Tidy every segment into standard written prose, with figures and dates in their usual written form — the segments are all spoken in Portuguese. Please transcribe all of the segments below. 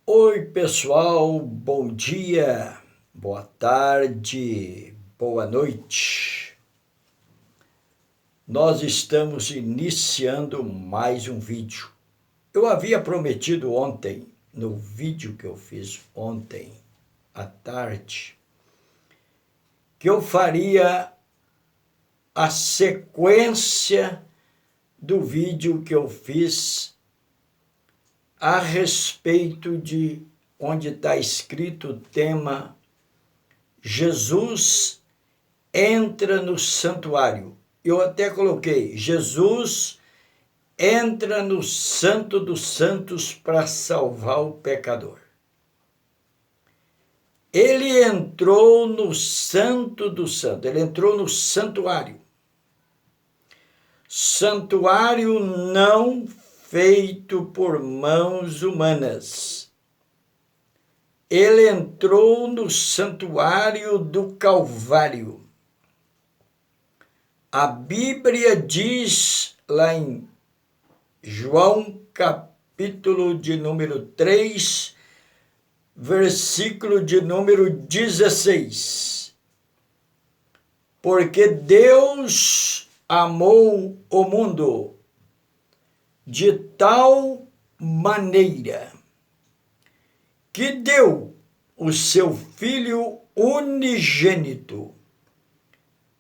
Oi, pessoal, bom dia, boa tarde, boa noite. Nós estamos iniciando mais um vídeo. Eu havia prometido ontem, no vídeo que eu fiz ontem à tarde, que eu faria a sequência do vídeo que eu fiz a respeito de onde está escrito o tema Jesus entra no santuário. Eu até coloquei, Jesus entra no Santo dos Santos para salvar o pecador. Ele entrou no Santo dos Santos, ele entrou no santuário. Santuário não feito por mãos humanas. Ele entrou no santuário do Calvário. A Bíblia diz lá em João, capítulo de número 3, versículo de número 16. Porque Deus amou o mundo de tal maneira que deu o seu Filho unigênito,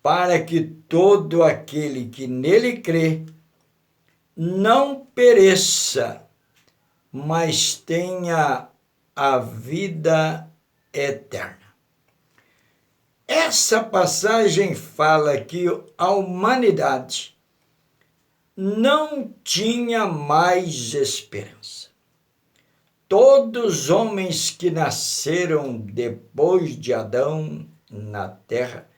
para que todo aquele que nele crê não pereça, mas tenha a vida eterna. Essa passagem fala que a humanidade não tinha mais esperança. Todos os homens que nasceram depois de Adão na terra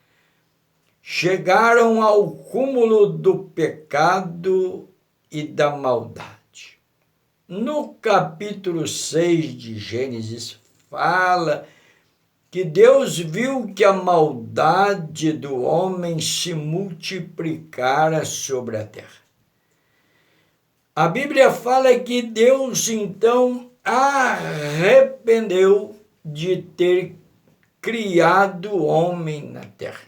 chegaram ao cúmulo do pecado e da maldade. No capítulo 6 de Gênesis fala que Deus viu que a maldade do homem se multiplicara sobre a terra. A Bíblia fala que Deus então arrependeu de ter criado o homem na terra.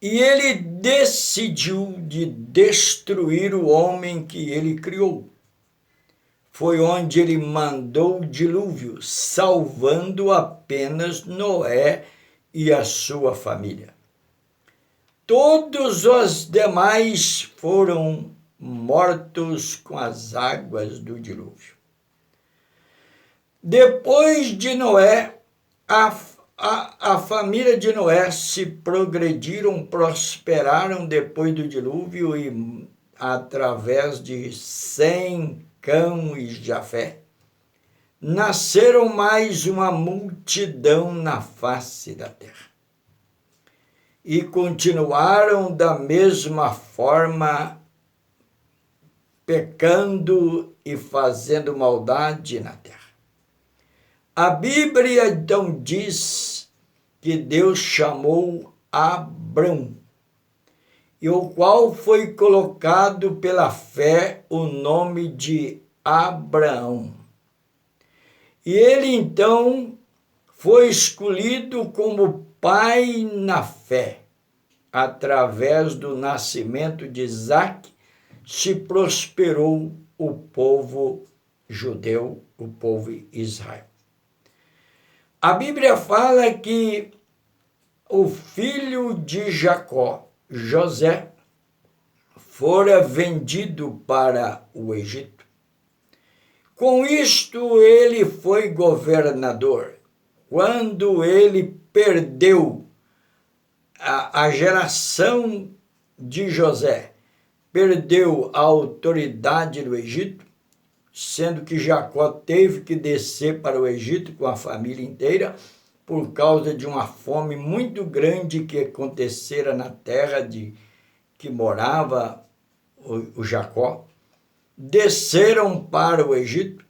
E ele decidiu de destruir o homem que ele criou. Foi onde ele mandou o dilúvio, salvando apenas Noé e a sua família. Todos os demais foram mortos com as águas do dilúvio. Depois de Noé, a família de Noé se progrediram, prosperaram depois do dilúvio e através de Sem, Cão e Jafé, nasceram mais uma multidão na face da terra. E continuaram da mesma forma, pecando e fazendo maldade na terra. A Bíblia então diz que Deus chamou Abrão, e o qual foi colocado pela fé o nome de Abraão. E ele então foi escolhido como pai na fé. Através do nascimento de Isaque, se prosperou o povo judeu, o povo Israel. A Bíblia fala que o filho de Jacó, José, fora vendido para o Egito. Com isto ele foi governador. Quando ele perdeu a geração de José, perdeu a autoridade do Egito, sendo que Jacó teve que descer para o Egito com a família inteira, por causa de uma fome muito grande que acontecera na terra que morava o Jacó. Desceram para o Egito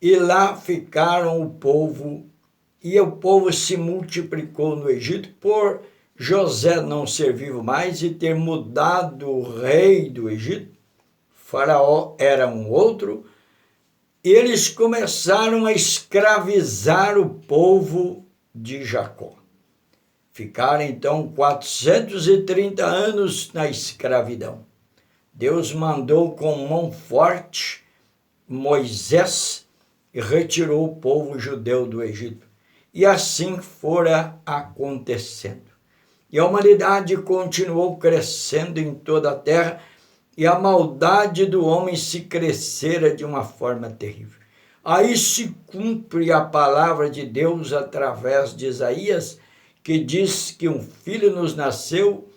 e lá ficaram o povo, e o povo se multiplicou no Egito por José não ser vivo mais e ter mudado o rei do Egito. Faraó era um outro, eles começaram a escravizar o povo de Jacó. Ficaram então 430 anos na escravidão. Deus mandou com mão forte Moisés e retirou o povo judeu do Egito. E assim fora acontecendo. E a humanidade continuou crescendo em toda a terra, e a maldade do homem se crescera de uma forma terrível. Aí se cumpre a palavra de Deus através de Isaías, que diz que um filho nos nasceu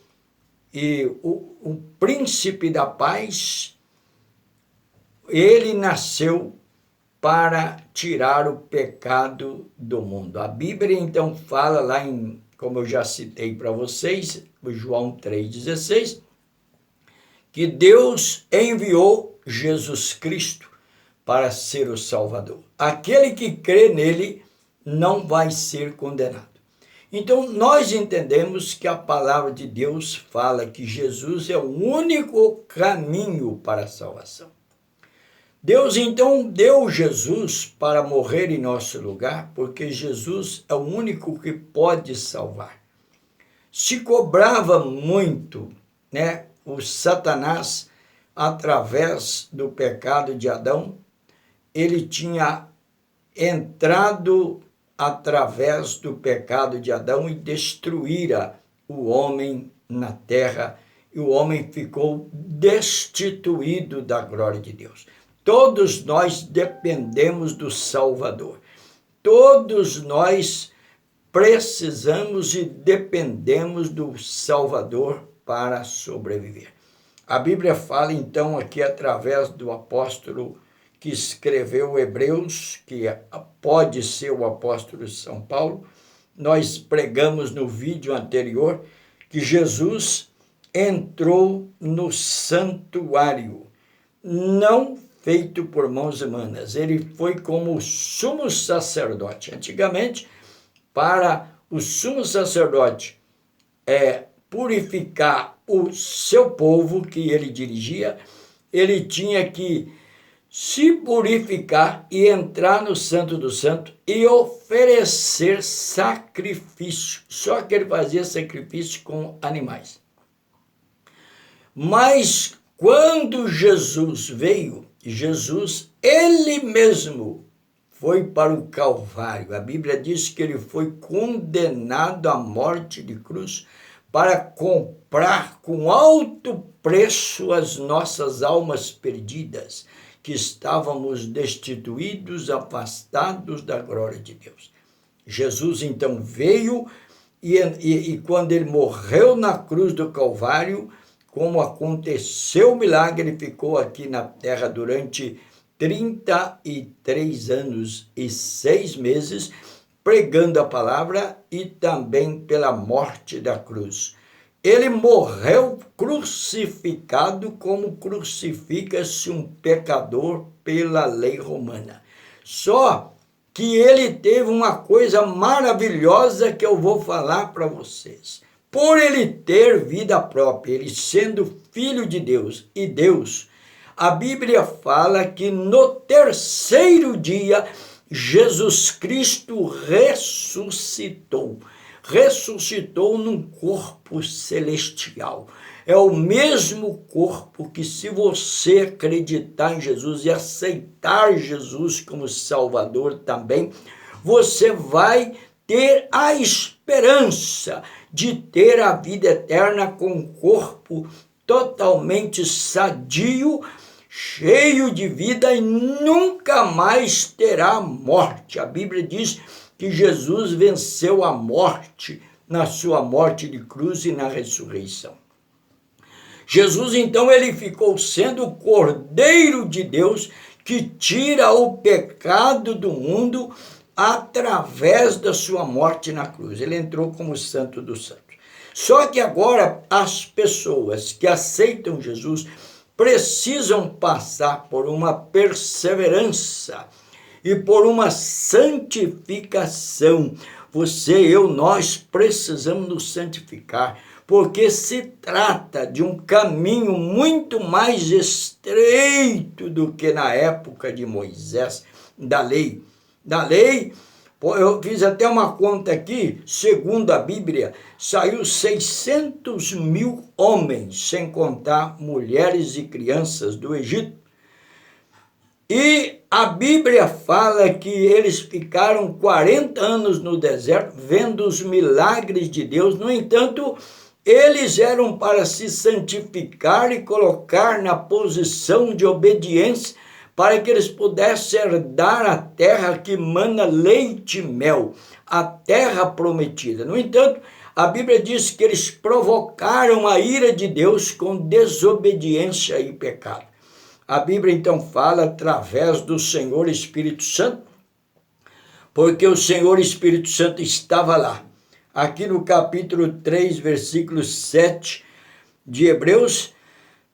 e o príncipe da paz, ele nasceu para tirar o pecado do mundo. A Bíblia então fala lá em, como eu já citei para vocês, João 3,16, que Deus enviou Jesus Cristo para ser o Salvador. Aquele que crê nele não vai ser condenado. Então, nós entendemos que a palavra de Deus fala que Jesus é o único caminho para a salvação. Deus, então, deu Jesus para morrer em nosso lugar, porque Jesus é o único que pode salvar. Se cobrava muito, o Satanás, através do pecado de Adão, ele tinha entrado através do pecado de Adão e destruíra o homem na terra, e o homem ficou destituído da glória de Deus. Todos nós dependemos do Salvador. Todos nós precisamos e dependemos do Salvador para sobreviver. A Bíblia fala então aqui através do apóstolo que escreveu Hebreus, que pode ser o apóstolo São Paulo. Nós pregamos no vídeo anterior que Jesus entrou no santuário, não feito por mãos humanas. Ele foi como o sumo sacerdote. Antigamente, para o sumo sacerdote purificar o seu povo que ele dirigia, ele tinha que se purificar e entrar no Santo dos Santos e oferecer sacrifício. Só que ele fazia sacrifício com animais. Mas quando Jesus veio, Jesus, ele mesmo, foi para o Calvário. A Bíblia diz que ele foi condenado à morte de cruz para comprar com alto preço as nossas almas perdidas, que estávamos destituídos, afastados da glória de Deus. Jesus então veio e quando ele morreu na cruz do Calvário, como aconteceu o milagre, ele ficou aqui na terra durante 33 anos e 6 meses, pregando a palavra e também pela morte da cruz. Ele morreu crucificado como crucifica-se um pecador pela lei romana. Só que ele teve uma coisa maravilhosa que eu vou falar para vocês. Por ele ter vida própria, ele sendo filho de Deus e Deus, a Bíblia fala que no terceiro dia Jesus Cristo ressuscitou. Ressuscitou num corpo celestial. É o mesmo corpo que, se você acreditar em Jesus e aceitar Jesus como Salvador também, você vai ter a esperança de ter a vida eterna com um corpo totalmente sadio, cheio de vida e nunca mais terá morte. A Bíblia diz que Jesus venceu a morte na sua morte de cruz e na ressurreição. Jesus, então, ele ficou sendo o Cordeiro de Deus que tira o pecado do mundo através da sua morte na cruz. Ele entrou como Santo dos Santos. Só que agora as pessoas que aceitam Jesus precisam passar por uma perseverança e por uma santificação. Você, eu, nós precisamos nos santificar, porque se trata de um caminho muito mais estreito do que na época de Moisés, da lei. Eu fiz até uma conta aqui, segundo a Bíblia, saiu 600 mil homens, sem contar mulheres e crianças do Egito. E a Bíblia fala que eles ficaram 40 anos no deserto, vendo os milagres de Deus. No entanto, eles eram para se santificar e colocar na posição de obediência, para que eles pudessem herdar a terra que mana leite e mel, a terra prometida. No entanto, a Bíblia diz que eles provocaram a ira de Deus com desobediência e pecado. A Bíblia então fala através do Senhor Espírito Santo, porque o Senhor Espírito Santo estava lá. Aqui no capítulo 3, versículo 7 de Hebreus,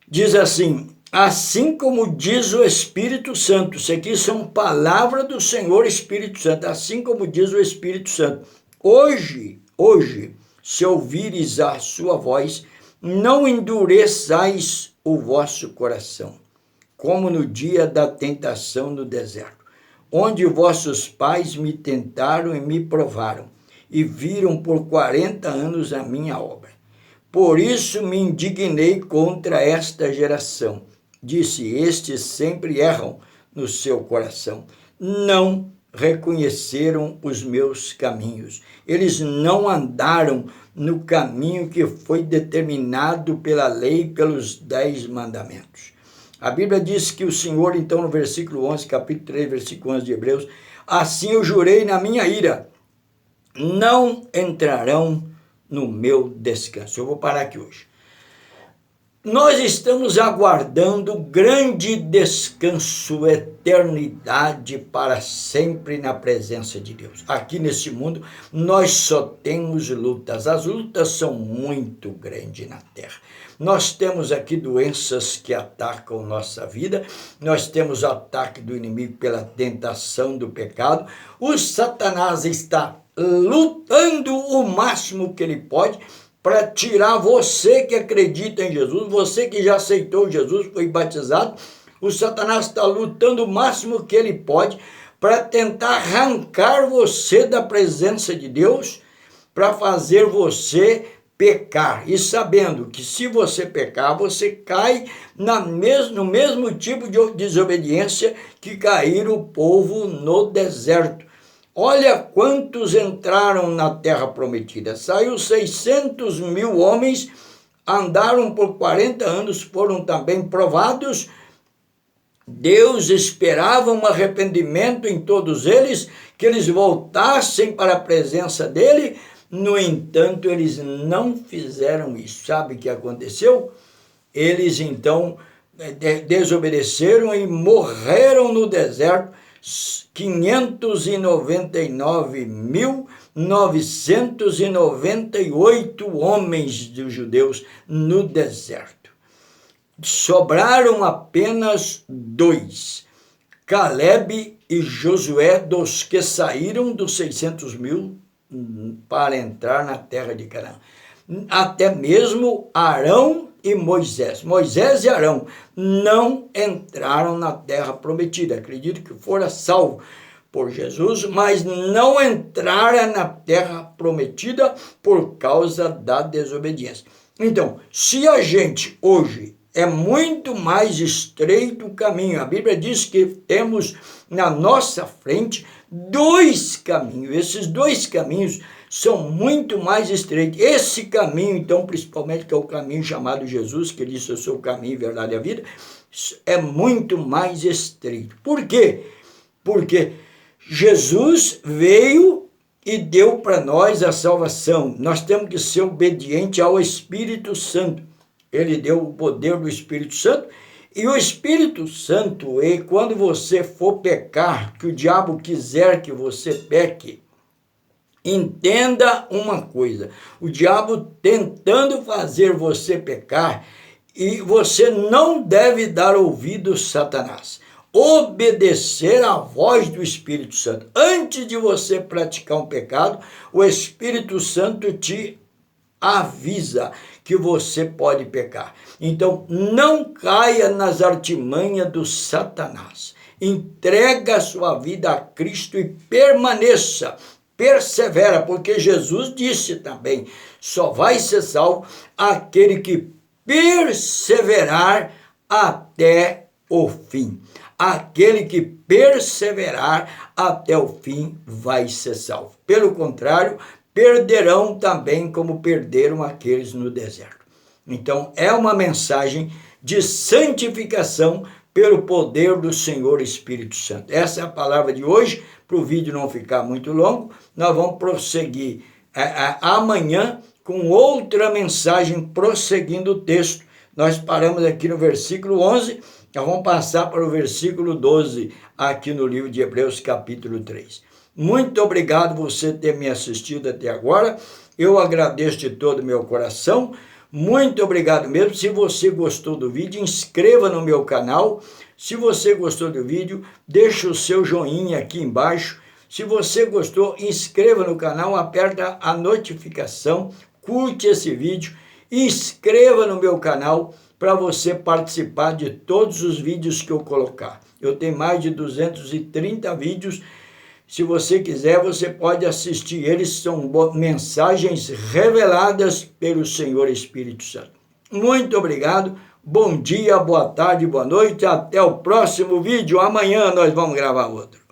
diz assim: assim como diz o Espírito Santo, isso aqui são palavras do Senhor Espírito Santo, assim como diz o Espírito Santo, hoje, se ouvires a sua voz, não endureçais o vosso coração, como no dia da tentação no deserto, onde vossos pais me tentaram e me provaram, e viram por 40 anos a minha obra. Por isso me indignei contra esta geração. Disse, estes sempre erram no seu coração. Não reconheceram os meus caminhos. Eles não andaram no caminho que foi determinado pela lei, pelos 10 mandamentos. A Bíblia diz que o Senhor, então, no versículo 11, capítulo 3, versículo 11 de Hebreus, assim eu jurei na minha ira, não entrarão no meu descanso. Eu vou parar aqui hoje. Nós estamos aguardando o grande descanso, eternidade para sempre na presença de Deus. Aqui nesse mundo, nós só temos lutas. As lutas são muito grandes na terra. Nós temos aqui doenças que atacam nossa vida, nós temos o ataque do inimigo pela tentação do pecado. O Satanás está lutando o máximo que ele pode para tirar você que acredita em Jesus, você que já aceitou Jesus, foi batizado. O Satanás está lutando o máximo que ele pode para tentar arrancar você da presença de Deus, para fazer você pecar. E sabendo que se você pecar, você cai no mesmo tipo de desobediência que caíram o povo no deserto. Olha quantos entraram na terra prometida. Saiu 600 mil homens, andaram por 40 anos, foram também provados. Deus esperava um arrependimento em todos eles, que eles voltassem para a presença dele. No entanto, eles não fizeram isso. Sabe o que aconteceu? Eles então desobedeceram e morreram no deserto. 599.998 homens dos judeus no deserto. Sobraram apenas 2, Caleb e Josué, dos que saíram dos 600 mil para entrar na terra de Canaã. Até mesmo Arão e Moisés. Moisés e Arão não entraram na terra prometida. Acredito que fora salvo por Jesus, mas não entraram na terra prometida por causa da desobediência. Então, se a gente hoje é muito mais estreito o caminho, a Bíblia diz que temos na nossa frente 2 caminhos. Esses 2 caminhos são muito mais estreitos. Esse caminho, então, principalmente, que é o caminho chamado Jesus, que disse, eu sou o caminho, a verdade e a vida, é muito mais estreito. Por quê? Porque Jesus veio e deu para nós a salvação. Nós temos que ser obedientes ao Espírito Santo. Ele deu o poder do Espírito Santo. E o Espírito Santo, quando você for pecar, que o diabo quiser que você peque, entenda uma coisa, o diabo tentando fazer você pecar, e você não deve dar ouvido a Satanás. Obedecer à voz do Espírito Santo. Antes de você praticar um pecado, o Espírito Santo te avisa que você pode pecar. Então, não caia nas artimanhas do Satanás. Entrega a sua vida a Cristo e permaneça, persevera, porque Jesus disse também, só vai ser salvo aquele que perseverar até o fim. Aquele que perseverar até o fim vai ser salvo. Pelo contrário, perderão também como perderam aqueles no deserto. Então, é uma mensagem de santificação pelo poder do Senhor Espírito Santo. Essa é a palavra de hoje. Para o vídeo não ficar muito longo, nós vamos prosseguir amanhã com outra mensagem, prosseguindo o texto. Nós paramos aqui no versículo 11, nós vamos passar para o versículo 12, aqui no livro de Hebreus, capítulo 3. Muito obrigado por você ter me assistido até agora. Eu agradeço de todo o meu coração. Muito obrigado mesmo. Se você gostou do vídeo, inscreva no meu canal. Se você gostou do vídeo, deixa o seu joinha aqui embaixo. Se você gostou, inscreva no canal, aperta a notificação, curte esse vídeo, inscreva no meu canal para você participar de todos os vídeos que eu colocar. Eu tenho mais de 230 vídeos. Se você quiser, você pode assistir. Eles são mensagens reveladas pelo Senhor Espírito Santo. Muito obrigado. Bom dia, boa tarde, boa noite. Até o próximo vídeo. Amanhã nós vamos gravar outro.